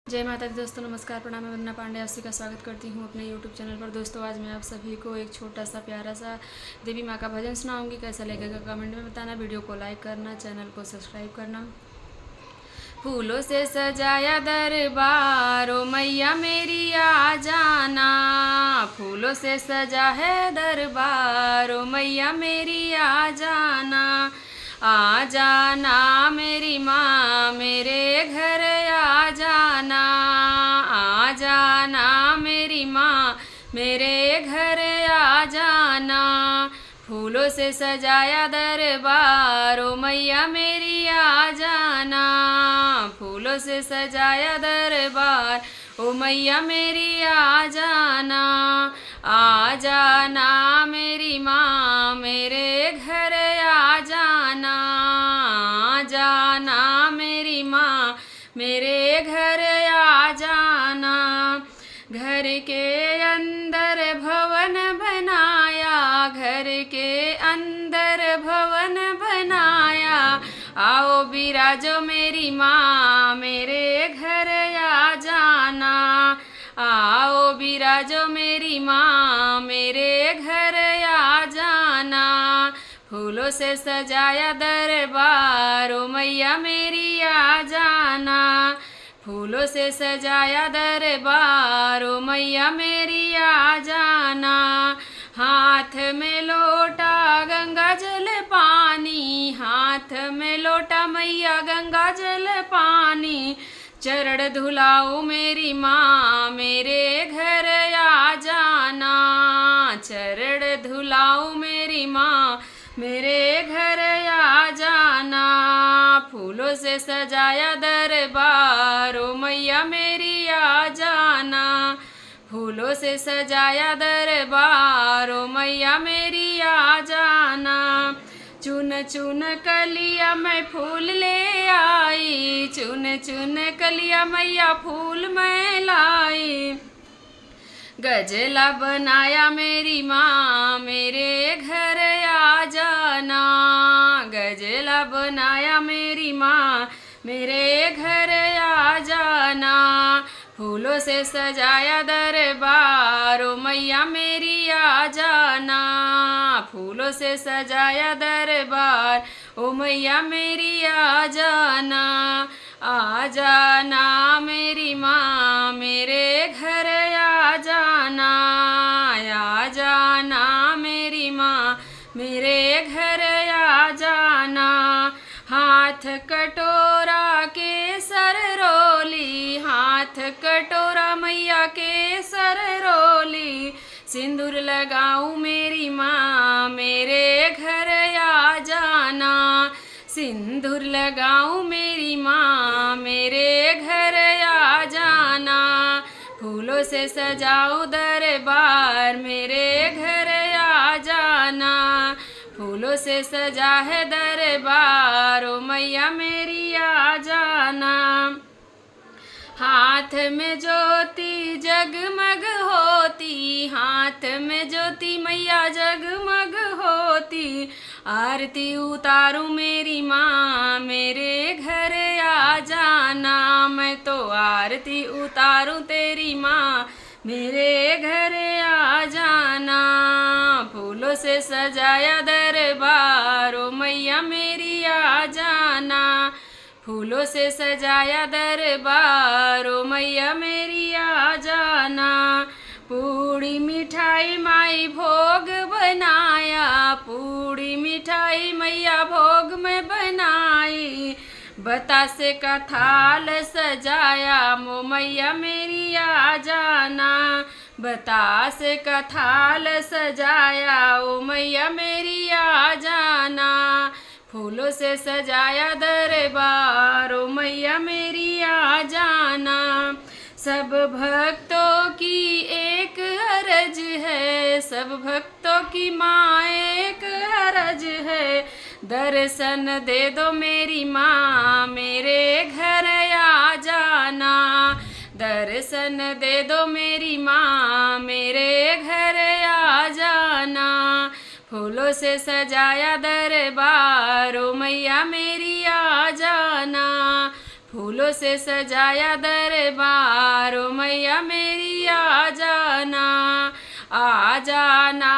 जय माता दी दोस्तों, नमस्कार, प्रणाम। मैं वंदना पांडे आप सभी का स्वागत करती हूँ अपने यूट्यूब चैनल पर। दोस्तों, आज मैं आप सभी को एक छोटा सा प्यारा सा देवी माँ का भजन सुनाऊंगी। कैसा लगेगा कमेंट में बताना, वीडियो को लाइक करना, चैनल को सब्सक्राइब करना। फूलों से सजाया दरबार, ओ मैया मेरी आ जाना। फूलों से सजा है दरबार, ओ मैया मेरी आ जाना मेरी माँ मेरे घर आ जाना मेरी माँ मेरे घर आ जाना। फूलों से सजाया दरबार, ओ मैया मेरी आ जाना। फूलों से सजाया दरबार, ओ मैया मेरी आ जाना मेरी माँ मेरे घर आ जाना मेरी माँ मेरे घर आ जाना। घर के अंदर भवन बनाया, घर के अंदर भवन बनाया। आओ बिराजो मेरी माँ मेरे घर आ जाना। आओ बिराजो मेरी माँ मेरे घर आ जाना। फूलों से सजाया दरबार, ओ मैया मेरी आ जाना। फूलों से सजाया दरबार, ओ मैया मेरी आ जाना। हाथ में लोटा गंगा जल पानी, हाथ में लोटा मैया गंगा जल पानी। चरण धुलाओ मेरी माँ मेरे घर आ जाना। चरण धुलाओ मेरी माँ मेरे घर आ जाना। फूलों से सजाया दरबार, ओ मैया मेरी आ जाना। फूलों से सजाया दरबार, ओ मैया मेरी आ जाना। चुन चुन कलिया मैं फूल ले आई, चुन चुन कलिया मैया फूल मैं लाई। गजला बनाया मेरी माँ मेरे घर आ जाना। गजला बनाया मेरी माँ मेरे घर आ जाना। फूलों से सजाया दरबार, ओ मैया मेरी आ जाना। फूलों से सजाया दरबार, ओ मैया मेरी आ जाना मेरी माँ मेरे घर आ जाना मेरी माँ मेरे घर आ जाना। हाथ कटोरा के सर रोली, हाथ कटोरा मैया के सर रोली। सिंदूर लगाऊं मेरी माँ मेरे घर आ जाना। सिंदूर लगाऊं मेरी माँ मेरे घर आ जाना। फूलों से सजाऊं दरबार मेरे घर आ जाना। फूलों से सजा है दरबार, ओ मैया मेरी आ जाना। हाथ में ज्योति जगमग होती, हाथ में ज्योति मैया जगमग होती। आरती उतारूं मेरी माँ मेरे घर आ जाना। मैं तो आरती उतारूं तेरी माँ मेरे घर आ जाना। फूलों से सजाया दरबार, ओ मैया मेरी आ जाना। फूलों से सजाया दरबार, ओ मैया मेरी आ जाना। पूड़ी मिठाई माई भोग बनाया, पूड़ी मिठाई मैया भोग में बनाई। बतासे का थाल सजाया, मो मैया मेरी आ जाना। बतासे का थाल सजाया, ओ मैया मेरी आ जाना। फूलों से सजाया दरबार, ओ मैया मेरी आ जाना। सब भक्तों की एक अरज है, सब भक्तों की माँ एक अरज है। दर्शन दे दो मेरी माँ मेरे घर आ जाना। दर्शन दे दो मेरी माँ मेरे घर आ जाना। फूलों से सजाया दरबार, ओ मैया मेरी आ जाना। फूलों से सजाया दरबार, ओ मैया मेरी आ जाना, आ जाना